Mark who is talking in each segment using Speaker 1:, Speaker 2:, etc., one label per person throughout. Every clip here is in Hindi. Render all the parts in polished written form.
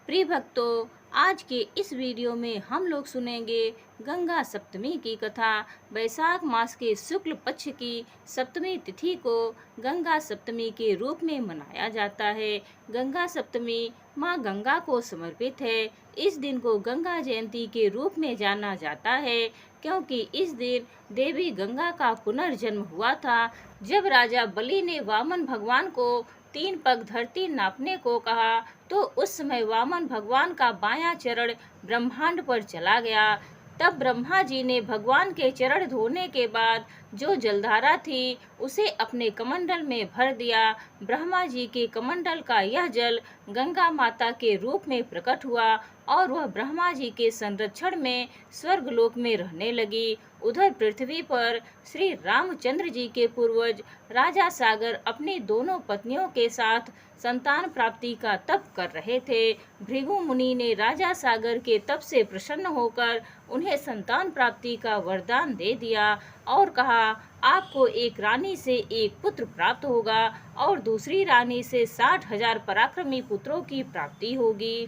Speaker 1: प्रिय भक्तों, आज के इस वीडियो में हम लोग सुनेंगे गंगा सप्तमी की कथा। वैशाख मास के शुक्ल पक्ष की सप्तमी तिथि को गंगा सप्तमी के रूप में मनाया जाता है। गंगा सप्तमी माँ गंगा को समर्पित है। इस दिन को गंगा जयंती के रूप में जाना जाता है, क्योंकि इस दिन देवी गंगा का पुनर्जन्म हुआ था। जब राजा बलि ने वामन भगवान को 3 पग धरती नापने को कहा, तो उस समय वामन भगवान का बायां चरण ब्रह्मांड पर चला गया। तब ब्रह्मा जी ने भगवान के चरण धोने के बाद जो जलधारा थी उसे अपने कमंडल में भर दिया। ब्रह्मा जी के कमंडल का यह जल गंगा माता के रूप में प्रकट हुआ और वह ब्रह्मा जी के संरक्षण में स्वर्गलोक में रहने लगी। उधर पृथ्वी पर श्री रामचंद्र जी के पूर्वज राजा सागर अपनी दोनों पत्नियों के साथ संतान प्राप्ति का तप कर रहे थे। भृगु मुनि ने राजा सागर के तप से प्रसन्न होकर उन्हें संतान प्राप्ति का वरदान दे दिया और कहा, आपको एक रानी से एक पुत्र प्राप्त होगा और दूसरी रानी से 60,000 पराक्रमी पुत्रों की प्राप्ति होगी।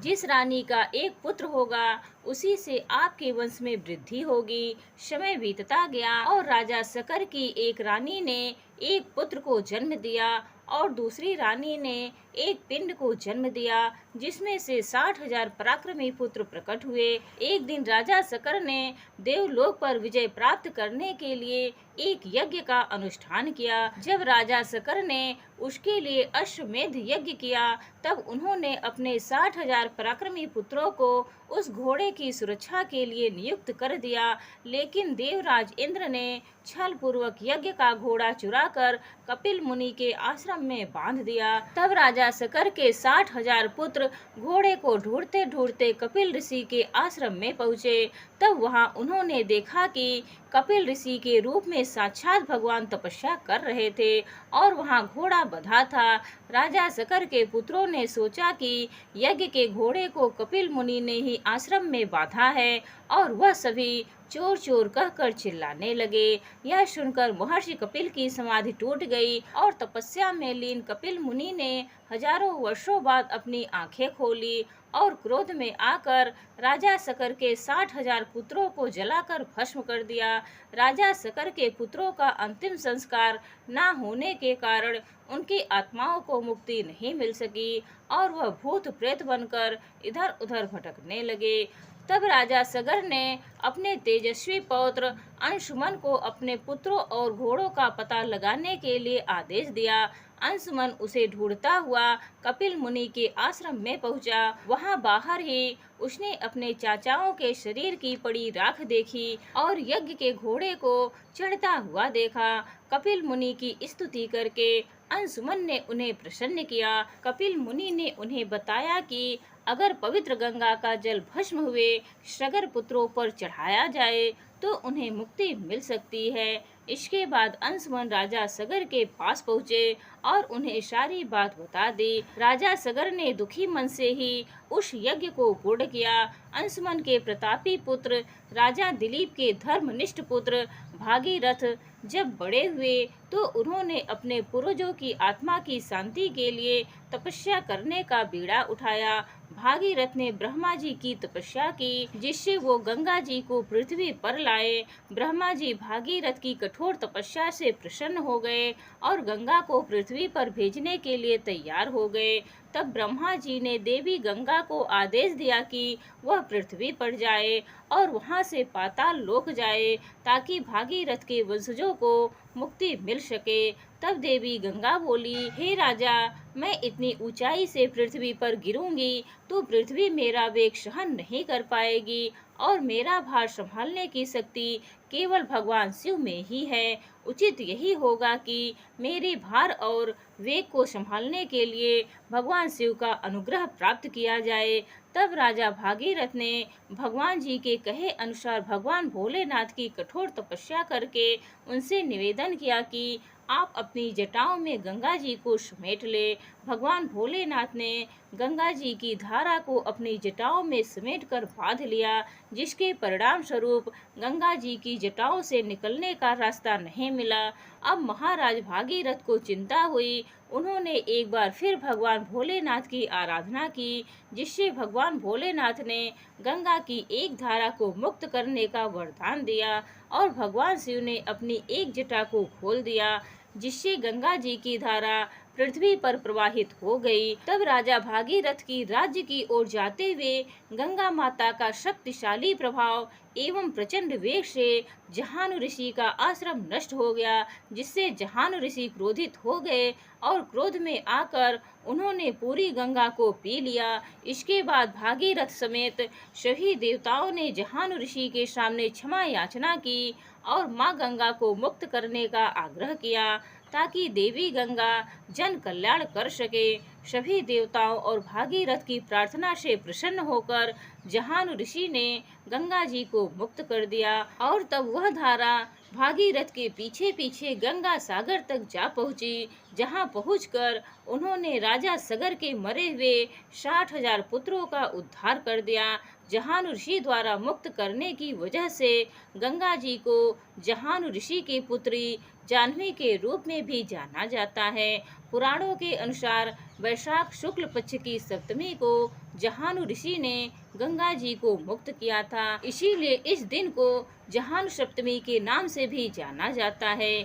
Speaker 1: जिस रानी का एक पुत्र होगा उसी से आपके वंश में वृद्धि होगी। समय बीतता गया और राजा शकर की एक रानी ने एक पुत्र को जन्म दिया और दूसरी रानी ने एक पिंड को जन्म दिया, जिसमें से 60,000 पराक्रमी पुत्र प्रकट हुए। एक दिन राजा शकर ने देवलोक पर विजय प्राप्त करने के लिए एक यज्ञ का अनुष्ठान किया। जब राजा शकर ने उसके लिए अश्वमेध यज्ञ किया, तब उन्होंने अपने 60,000 पराक्रमी पुत्रों को उस घोड़े की सुरक्षा के लिए नियुक्त कर दिया। लेकिन देवराज इंद्र ने छल पूर्वक यज्ञ का घोड़ा चुराकर कपिल मुनि के आश्रम में बांध दिया। तब राजा शकर के 60,000 पुत्र घोड़े को ढूंढते ढूंढते कपिल ऋषि के आश्रम में पहुँचे। तब वहां उन्होंने देखा कि कपिल ऋषि के रूप में साक्षात भगवान तपस्या कर रहे थे और वहां घोड़ा बंधा था। राजा शकर के पुत्रों ने सोचा कि यज्ञ के घोड़े को कपिल मुनि ने ही आश्रम में बांधा है और वह सभी चोर चोर कहकर चिल्लाने लगे। यह सुनकर महर्षि कपिल की समाधि टूट गई और तपस्या में लीन कपिल मुनि ने हजारों वर्षों बाद अपनी आंखें खोली और क्रोध में आकर राजा शकर के 60,000 पुत्रों को जलाकर भस्म कर दिया। राजा शकर के पुत्रों का अंतिम संस्कार न होने के कारण उनकी आत्माओं को मुक्ति नहीं मिल सकी और वह भूत प्रेत बनकर इधर उधर भटकने लगे। तब राजा सगर ने अपने तेजस्वी पौत्र अंशुमन को अपने पुत्रों और घोड़ों का पता लगाने के लिए आदेश दिया। अंशुमन उसे ढूंढता हुआ कपिल मुनि के आश्रम में पहुंचा। वहां बाहर ही उसने अपने चाचाओं के शरीर की पड़ी राख देखी और यज्ञ के घोड़े को चढ़ता हुआ देखा। कपिल मुनि की स्तुति करके अंशुमन ने उन्हें प्रसन्न किया। कपिल मुनि ने उन्हें बताया कि अगर पवित्र गंगा का जल भस्म हुए सगर पुत्रों पर चढ़ाया जाए तो उन्हें मुक्ति मिल सकती है। इसके बाद अंशुमन राजा सगर के पास पहुँचे और उन्हें सारी बात बता दी। राजा सगर ने दुखी मन से ही उस यज्ञ को पूर्ण किया। अंशुमन के प्रतापी पुत्र राजा दिलीप के धर्मनिष्ठ पुत्र भागीरथ जब बड़े हुए तो उन्होंने अपने पूर्वजों की आत्मा की शांति के लिए तपस्या करने का बीड़ा उठाया। भागीरथ ने ब्रह्मा जी की तपस्या की, जिससे वो गंगा जी को पृथ्वी पर लाए। ब्रह्मा जी भागीरथ की कठोर तपस्या से प्रसन्न हो गए और गंगा को पृथ्वी पर भेजने के लिए तैयार हो गए। तब ब्रह्मा जी ने देवी गंगा को आदेश दिया कि वह पृथ्वी पर जाए और वहां से पाताल लोक जाए, ताकि भागीरथ के वंशजों को मुक्ति मिल सके। तब देवी गंगा बोली, हे राजा, मैं इतनी ऊंचाई से पृथ्वी पर गिरूंगी तो पृथ्वी मेरा वेग सहन नहीं कर पाएगी और मेरा भार संभालने की शक्ति केवल भगवान शिव में ही है। उचित यही होगा कि मेरे भार और वेग को संभालने के लिए भगवान शिव का अनुग्रह प्राप्त किया जाए। तब राजा भागीरथ ने भगवान जी के कहे अनुसार भगवान भोलेनाथ की कठोर तपस्या करके उनसे निवेदन किया कि आप अपनी जटाओं में गंगा जी को समेट ले। भगवान भोलेनाथ ने गंगा जी की धारा को अपनी जटाओं में समेट कर बांध लिया, जिसके परिणाम स्वरूप गंगा जी की जटाओं से निकलने का रास्ता नहीं मिला। अब महाराज भागीरथ को चिंता हुई उन्होंने एक बार फिर भगवान भोलेनाथ की आराधना की, जिससे भगवान भोलेनाथ ने गंगा की एक धारा को मुक्त करने का वरदान दिया और भगवान शिव ने अपनी एक जटा को खोल दिया, जिससे गंगा जी की धारा पृथ्वी पर प्रवाहित हो गई। तब राजा भागीरथ की राज्य की ओर जाते हुए गंगा माता का शक्तिशाली प्रभाव एवं प्रचंड वेग से जहानु ऋषि का आश्रम नष्ट हो गया, जिससे जहानु ऋषि क्रोधित हो गए और क्रोध में आकर उन्होंने पूरी गंगा को पी लिया। इसके बाद भागीरथ समेत सभी देवताओं ने जहानु ऋषि के सामने क्षमा याचना की और माँ गंगा को मुक्त करने का आग्रह किया, ताकि देवी गंगा जन कल्याण कर सके। सभी देवताओं और भागीरथ की प्रार्थना से प्रसन्न होकर जहानु ऋषि ने गंगा जी को मुक्त कर दिया और तब वह धारा भागीरथ के पीछे पीछे गंगा सागर तक जा पहुंची, जहां पहुंचकर उन्होंने राजा सगर के मरे हुए 60,000 पुत्रों का उद्धार कर दिया। जहानु ऋषि द्वारा मुक्त करने की वजह से गंगा जी को जहानु ऋषि की पुत्री जाह्नवी के रूप में भी जाना जाता है। पुराणों के अनुसार वैशाख शुक्ल पक्ष की सप्तमी को जहानु ऋषि ने गंगा जी को मुक्त किया था, इसीलिए इस दिन को जहानु सप्तमी के नाम से भी जाना जाता है।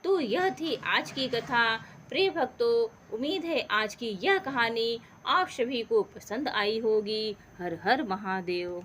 Speaker 1: तो यह थी आज की कथा। प्रिय भक्तों, उम्मीद है आज की यह कहानी आप सभी को पसंद आई होगी। हर हर महादेव।